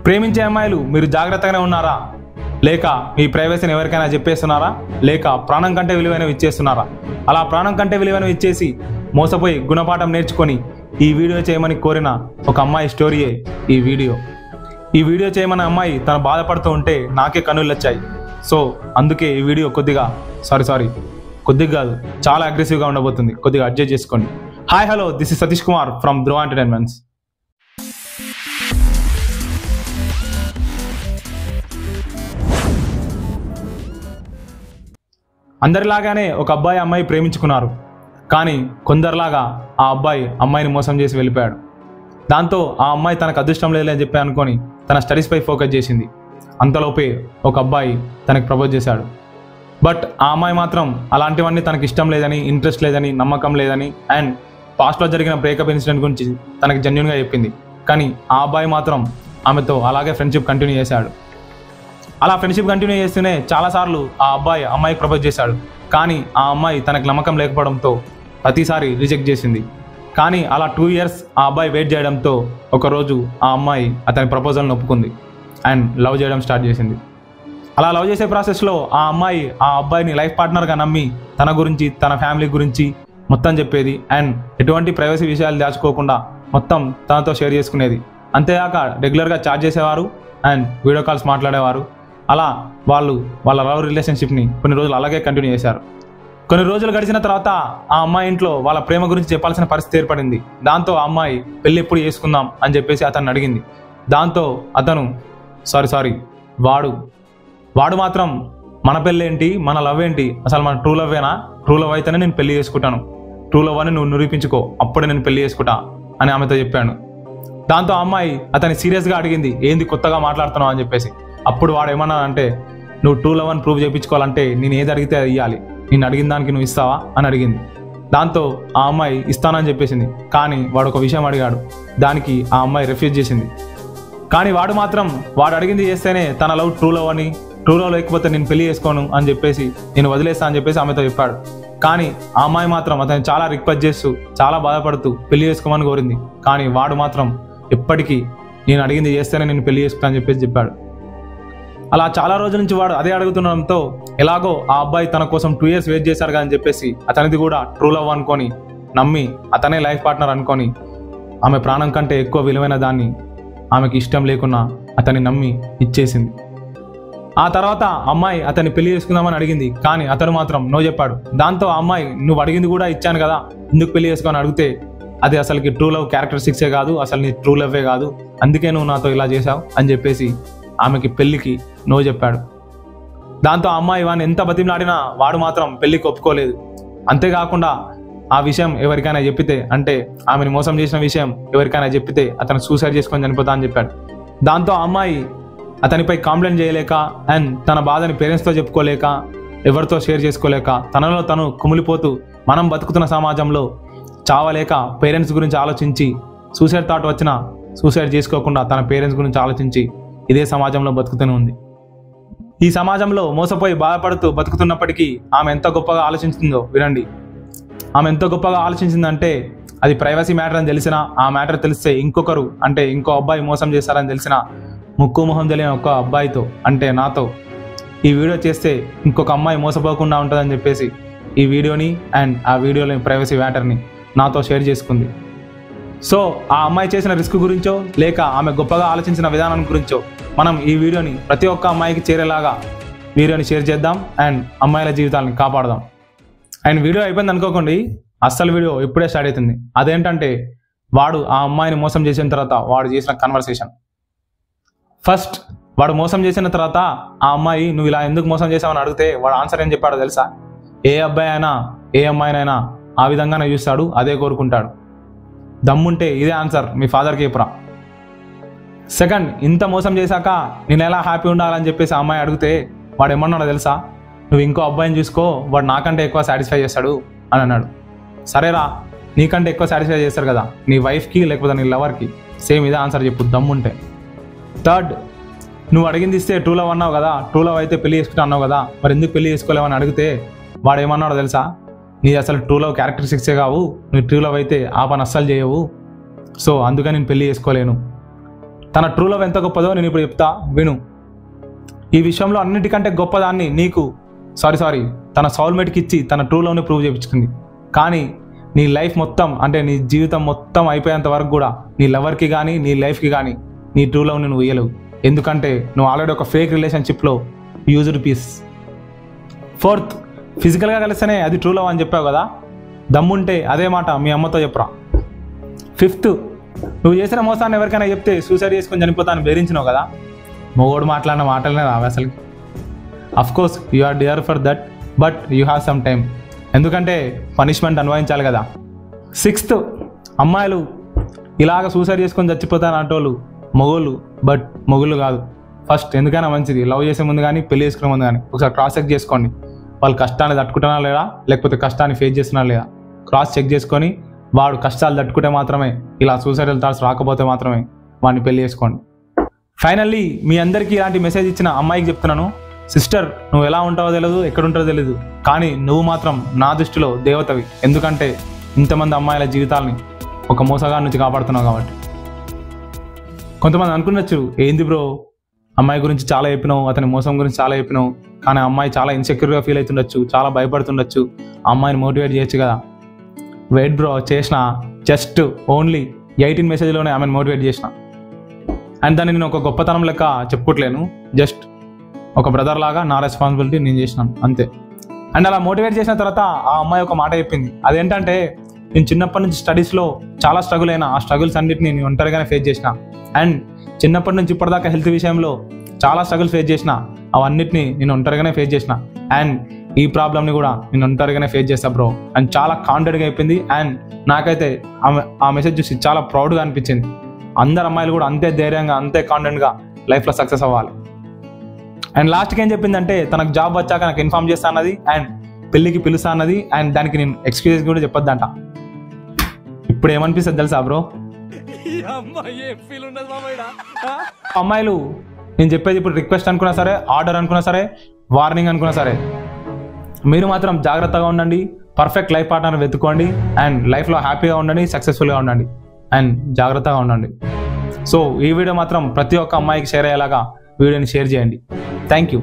ప్రేమించే అమ్మాయిలు మీరు జాగ్రత్తగానే ఉన్నారా? లేక మీ ప్రైవసీని ఎవరికైనా చెప్పేస్తున్నారా? లేక ప్రాణం కంటే విలువైనవి ఇచ్చేస్తున్నారా? అలా ప్రాణం కంటే విలువైనవి ఇచ్చేసి మోసపోయి గుణపాఠం నేర్చుకొని ఈ వీడియో చేయమని కోరిన ఒక అమ్మాయి స్టోరీయే ఈ వీడియో చేయమన్న అమ్మాయి తను బాధపడుతూ ఉంటే నాకే కన్నులు వచ్చాయి. సో అందుకే ఈ వీడియో కొద్దిగా కాదు, చాలా అగ్రెసివ్గా ఉండబోతుంది. కొద్దిగా అడ్జస్ట్ చేసుకోండి. Hi hello, this is Satish Kumar from Dhruva entertainments. అందరిలాగానే ఒక అబ్బాయి అమ్మాయి ప్రేమించుకున్నారు. కానీ కొందరిలాగా ఆ అబ్బాయి అమ్మాయిని మోసం చేసి వెళ్ళిపోయాడు. దాంతో ఆ అమ్మాయి తనకు అదృష్టం లేదని చెప్పి అనుకొని తన స్టడీస్పై ఫోకస్ చేసింది. అంతలోపే ఒక అబ్బాయి తనకు ప్రపోజ్ చేశాడు. బట్ ఆ అమ్మాయి మాత్రం అలాంటివన్నీ తనకి ఇష్టం లేదని, ఇంట్రెస్ట్ లేదని, నమ్మకం లేదని అండ్ పాస్ట్లో జరిగిన బ్రేకప్ ఇన్సిడెంట్ గురించి తనకి జెన్యూన్గా చెప్పింది. కానీ ఆ అబ్బాయి మాత్రం ఆమెతో అలాగే ఫ్రెండ్షిప్ కంటిన్యూ చేశాడు. అలా ఫ్రెండ్షిప్ కంటిన్యూ చేస్తూనే చాలాసార్లు ఆ అబ్బాయి అమ్మాయికి ప్రపోజ్ చేశాడు. కానీ ఆ అమ్మాయి తనకు నమ్మకం లేకపోవడంతో ప్రతిసారి రిజెక్ట్ చేసింది. కానీ అలా 2 years ఆ అబ్బాయి వెయిట్ చేయడంతో ఒకరోజు ఆ అమ్మాయి అతని ప్రపోజల్ని ఒప్పుకుంది అండ్ లవ్ చేయడం స్టార్ట్ చేసింది. అలా లవ్ చేసే ప్రాసెస్లో ఆ అమ్మాయి ఆ అబ్బాయిని లైఫ్ పార్ట్నర్గా నమ్మి తన గురించి, తన ఫ్యామిలీ గురించి మొత్తం చెప్పేది అండ్ ఎటువంటి ప్రైవసీ విషయాలు దాచుకోకుండా మొత్తం తనతో షేర్ చేసుకునేది. అంతేగాక రెగ్యులర్గా చాట్ చేసేవారు అండ్ వీడియో కాల్స్ మాట్లాడేవారు. అలా వాళ్ళ లవ్ రిలేషన్షిప్ని కొన్ని రోజులు అలాగే కంటిన్యూ చేశారు. కొన్ని రోజులు గడిచిన తర్వాత ఆ అమ్మాయి ఇంట్లో వాళ్ళ ప్రేమ గురించి చెప్పాల్సిన పరిస్థితి ఏర్పడింది. దాంతో ఆ అమ్మాయి పెళ్ళి ఎప్పుడు చేసుకుందాం అని చెప్పేసి అతన్ని అడిగింది. దాంతో అతను వాడు మాత్రం మన పెళ్ళేంటి, మన లవ్ ఏంటి, అసలు మన ట్రూ లవ్వేనా? ట్రూ లవ్ అయితేనే నేను పెళ్లి చేసుకుంటాను, ట్రూ లవ్ అని నువ్వు నిరూపించుకో, అప్పుడే నేను పెళ్లి చేసుకుంటా అని ఆమెతో చెప్పాను. దాంతో ఆ అమ్మాయి అతన్ని సీరియస్గా అడిగింది, ఏంది కొత్తగా మాట్లాడుతున్నావు అని చెప్పేసి. అప్పుడు వాడు ఏమన్నా అంటే, నువ్వు ట్రూ లవ్ అని ప్రూవ్ చేయించుకోవాలంటే నేను ఏది అడిగితే అది ఇవ్వాలి, నేను అడిగిన దానికి నువ్వు ఇస్తావా అని అడిగింది. దాంతో ఆ అమ్మాయి ఇస్తానని చెప్పేసింది. కానీ వాడు ఒక విషయం అడిగాడు, దానికి ఆ అమ్మాయి రిఫ్యూజ్ చేసింది. కానీ వాడు అడిగింది చేస్తేనే తన లవ్ ట్రూ లవ్ అని, ట్రూ లవ్ లేకపోతే నేను పెళ్లి చేసుకోను అని చెప్పేసి, నేను వదిలేస్తా అని చెప్పేసి ఆమెతో చెప్పాడు. కానీ ఆ అమ్మాయి మాత్రం అతను చాలా రిక్వెస్ట్ చేస్తూ, చాలా బాధపడుతూ పెళ్లి చేసుకోమని కోరింది. కానీ వాడు మాత్రం ఎప్పటికీ నేను అడిగింది చేస్తేనే నేను పెళ్లి చేసుకుంటా అని చెప్పేసి చెప్పాడు. అలా చాలా రోజుల నుంచి వాడు అదే అడుగుతుండడంతో ఎలాగో ఆ అబ్బాయి తన కోసం 2 years వెయిట్ చేశారు అని చెప్పేసి అతనిది కూడా ట్రూ లవ్ అనుకొని నమ్మి అతనే లైఫ్ పార్ట్నర్ అనుకొని ఆమె ప్రాణం కంటే ఎక్కువ విలువైన దాన్ని ఆమెకి ఇష్టం లేకున్నా అతన్ని నమ్మి ఇచ్చేసింది. ఆ తర్వాత అమ్మాయి అతన్ని పెళ్లి చేసుకుందామని అడిగింది. కానీ అతను మాత్రం నో చెప్పాడు. దాంతో ఆ అమ్మాయి, నువ్వు అడిగింది కూడా ఇచ్చాను కదా, ఎందుకు పెళ్లి చేసుకొని అడిగితే అది అసలుకి ట్రూ లవ్ క్యారెక్టరిస్టిక్సే కాదు, అసలు నీ ట్రూ లవ్వే కాదు, అందుకే నువ్వు నాతో ఇలా చేశావు అని చెప్పేసి ఆమెకి పెళ్లికి నో చెప్పాడు. దాంతో ఆ అమ్మాయి వాడిని ఎంత బతిమలాడినా వాడు మాత్రం పెళ్లికి ఒప్పుకోలేదు. అంతేకాకుండా ఆ విషయం ఎవరికైనా చెప్పితే, అంటే ఆమెను మోసం చేసిన విషయం ఎవరికైనా చెప్పితే అతను సూసైడ్ చేసుకొని చనిపోతా అని చెప్పాడు. దాంతో ఆ అమ్మాయి అతనిపై కంప్లైంట్ చేయలేక అండ్ తన బాధని పేరెంట్స్తో చెప్పుకోలేక, ఎవరితో షేర్ చేసుకోలేక, తనలో తను కుమిలిపోతూ మనం బతుకుతున్న సమాజంలో చావలేక పేరెంట్స్ గురించి ఆలోచించి సూసైడ్ థాట్ వచ్చినా సూసైడ్ చేసుకోకుండా తన పేరెంట్స్ గురించి ఆలోచించి ఇదే సమాజంలో బతుకుతూనే ఉంది. ఈ సమాజంలో మోసపోయి బాధపడుతూ బతుకుతున్నప్పటికీ ఆమె ఎంత గొప్పగా ఆలోచించిందో వినండి. ఆమె ఎంత గొప్పగా ఆలోచించిందంటే, అది ప్రైవసీ మ్యాటర్ అని తెలిసినా, ఆ మ్యాటర్ తెలిస్తే ఇంకొకరు అంటే ఇంకో అబ్బాయి మోసం చేశారని తెలిసినా, ముక్కు మొహం తెలియని ఒక అబ్బాయితో అంటే నాతో ఈ వీడియో చేస్తే ఇంకొక అమ్మాయి మోసపోకుండా ఉంటుందని చెప్పేసి ఈ వీడియోని అండ్ ఆ వీడియోలోని ప్రైవసీ మ్యాటర్ని నాతో షేర్ చేసుకుంది. సో ఆ అమ్మాయి చేసిన రిస్క్ గురించో లేక ఆమె గొప్పగా ఆలోచించిన విధానం గురించో మనం ఈ వీడియోని ప్రతి ఒక్క అమ్మాయికి చేరేలాగా వీడియోని షేర్ చేద్దాం అండ్ అమ్మాయిల జీవితాలను కాపాడదాం. అండ్ వీడియో అయిపోయింది అనుకోకండి, అస్సలు వీడియో ఇప్పుడే స్టార్ట్ అవుతుంది. అదేంటంటే, వాడు ఆ అమ్మాయిని మోసం చేసిన తర్వాత వాడు చేసిన కన్వర్సేషన్. ఫస్ట్ వాడు మోసం చేసిన తర్వాత ఆ అమ్మాయి, నువ్వు ఇలా ఎందుకు మోసం చేసావని అడిగితే వాడు ఆన్సర్ ఏం చెప్పాడో తెలుసా? ఏ అబ్బాయి అయినా ఏ అమ్మాయినైనా ఆ విధంగానే చూస్తాడు, అదే కోరుకుంటాడు. దమ్ముంటే ఇదే ఆన్సర్ మీ ఫాదర్కి చెప్పురా. సెకండ్, ఇంత మోసం చేశాక నేను ఎలా హ్యాపీ ఉండాలని చెప్పేసి ఆ అమ్మాయి అడిగితే వాడు ఏమన్నాడో తెలుసా? నువ్వు ఇంకో అబ్బాయిని చూసుకో, వాడు నాకంటే ఎక్కువ సాటిస్ఫై చేస్తాడు అని అన్నాడు. సరేరా, నీకంటే ఎక్కువ సాటిస్ఫై చేస్తారు కదా నీ వైఫ్కి లేకపోతే నీ లవర్కి, సేమ్ ఇదే ఆన్సర్ చెప్పు దమ్ముంటే. థర్డ్, నువ్వు అడిగింది ఇస్తే ట్రూ లవ్ అన్నావు కదా, ట్రూ లవ్ అయితే పెళ్లి చేసుకుంటా అన్నావు కదా, మరి ఎందుకు పెళ్లి చేసుకోలేవని అడిగితే వాడు ఏమన్నాడో తెలుసా? నీ అసలు ట్రూ లవ్ క్యారెక్టరిస్టిక్సే కావు, నువ్వు ట్రూ లవ్ అయితే ఆ పని అస్సలు చేయవు, సో అందుకని నేను పెళ్లి చేసుకోలేను. తన ట్రూ లవ్ ఎంత గొప్పదో నేను ఇప్పుడు చెప్తా విను. ఈ విషయంలో అన్నిటికంటే గొప్పదాన్ని నీకు సారీ తన సోల్మేట్కి ఇచ్చి తన ట్రూ లవ్ని ప్రూవ్ చేయించుకుంది. కానీ నీ లైఫ్ మొత్తం అంటే నీ జీవితం మొత్తం అయిపోయేంత వరకు కూడా నీ లవర్కి కానీ నీ లైఫ్కి కానీ నీ ట్రూ లవ్ని నువ్వు ఇయ్యలేవు. ఎందుకంటే నువ్వు ఆల్రెడీ ఒక ఫేక్ రిలేషన్షిప్లో యూజ్డ్ పీస్. 4th, ఫిజికల్గా కలిస్తేనే అది ట్రూ లవ్ అని చెప్పావు కదా, దమ్ముంటే అదే మాట మీ అమ్మతో చెప్పురా. 5th, నువ్వు చేసిన మోసాన్ని ఎవరికైనా చెప్తే సూసైడ్ చేసుకొని చనిపోతాను బెదిరించినావు కదా, మొగోడు మాట్లాడిన మాటలనే రావు అసలు. Of course you are dear for that, but you have some time. ఎందుకంటే పనిష్మెంట్ అనుభవించాలి కదా. 6th, అమ్మాయిలు ఇలాగ సూసైడ్ చేసుకొని చచ్చిపోతాను అంటోళ్ళు మొగోళ్ళు, బట్ మొగుళ్ళు కాదు. ఫస్ట్ ఎందుకైనా మంచిది లవ్ చేసే ముందు కానీ పెళ్లి చేసుకునే ముందు కానీ ఒకసారి క్రాస్ చెక్ చేసుకోండి. వాళ్ళు కష్టాన్ని తట్టుకుంటున్నా లేదా, లేకపోతే కష్టాన్ని ఫేస్ చేస్తున్నా లేదా, క్రాస్ చెక్ చేసుకొని వాడు కష్టాలు తట్టుకుంటే మాత్రమే, ఇలా సూసైడల్ థాట్స్ రాకపోతే మాత్రమే వాడిని పెళ్లి చేసుకోండి. ఫైనల్లీ మీ అందరికీ ఇలాంటి మెసేజ్ ఇచ్చిన అమ్మాయికి చెప్తున్నాను, సిస్టర్ నువ్వు ఎలా ఉంటావో తెలియదు, ఎక్కడ ఉంటావో తెలియదు, కానీ నువ్వు మాత్రం నా దృష్టిలో దేవతవి. ఎందుకంటే ఇంతమంది అమ్మాయిల జీవితాలని ఒక మోసగాడి నుంచి కాపాడుతున్నావు కాబట్టి. కొంతమంది అనుకున్నచ్చు, ఏంది బ్రో అమ్మాయి గురించి చాలా చెప్పినావు, అతని మోసం గురించి చాలా చెప్పినావు, కానీ అమ్మాయి చాలా ఇన్సెక్యూర్గా ఫీల్ అవుతుండొచ్చు, చాలా భయపడుతుండొచ్చు, ఆ అమ్మాయిని మోటివేట్ చేయొచ్చు కదా. వెయిట్ బ్రో, చేసిన జస్ట్ ఓన్లీ 18 మెసేజ్లోనే ఆమెను మోటివేట్ చేసిన. అండ్ దాన్ని నేను ఒక గొప్పతనం లెక్క చెప్పుకోవట్లేను, జస్ట్ ఒక బ్రదర్ లాగా నా రెస్పాన్సిబిలిటీ నేను చేసినాను అంతే. అండ్ అలా మోటివేట్ చేసిన తర్వాత ఆ అమ్మాయి ఒక మాట చెప్పింది. అదేంటంటే, నేను చిన్నప్పటి నుంచి స్టడీస్లో చాలా స్ట్రగుల్ అయినా, ఆ స్ట్రగుల్స్ అన్నిటిని నేను ఒంటరిగానే ఫేస్ చేసిన. అండ్ చిన్నప్పటి నుంచి ఇప్పటిదాకా హెల్త్ విషయంలో చాలా స్ట్రగుల్స్ ఫేస్ చేసిన, అవన్నిటిని నేను ఒంటరిగానే ఫేస్ చేసిన. అండ్ ఈ ప్రాబ్లమ్ని కూడా నేను ఒంటరిగానే ఫేస్ చేస్తా బ్రో అండ్ చాలా కాన్ఫిడెంట్గా అయిపోయింది. అండ్ నాకైతే ఆ మెసేజ్ చూసి చాలా ప్రౌడ్గా అనిపించింది. అందరు అమ్మాయిలు కూడా అంతే ధైర్యంగా, అంతే కాన్ఫిడెంట్గా లైఫ్లో సక్సెస్ అవ్వాలి. అండ్ లాస్ట్కి ఏం చెప్పిందంటే, తనకు జాబ్ వచ్చాక నాకు ఇన్ఫార్మ్ చేస్తా అన్నది, అండ్ పెళ్ళికి పిలుస్తా అన్నది, అండ్ దానికి నేను ఎక్స్క్యూజెస్ కూడా చెప్పొద్దంట. ఇప్పుడు ఏమనిపిస్తుంది తెలుసా బ్రో, అమ్మాయిలు నేను చెప్పేది ఇప్పుడు రిక్వెస్ట్ అనుకున్నా సరే, ఆర్డర్ అనుకున్నా సరే, వార్నింగ్ అనుకున్నా సరే, మీరు మాత్రం జాగ్రత్తగా ఉండండి, పర్ఫెక్ట్ లైఫ్ పార్ట్నర్ వెతుక్కోండి, అండ్ లైఫ్లో హ్యాపీగా ఉండండి, సక్సెస్ఫుల్గా ఉండండి, అండ్ జాగ్రత్తగా ఉండండి. సో ఈ వీడియో మాత్రం ప్రతి ఒక్క అమ్మాయికి షేర్ అయ్యేలాగా వీడియోని షేర్ చేయండి. Thank you.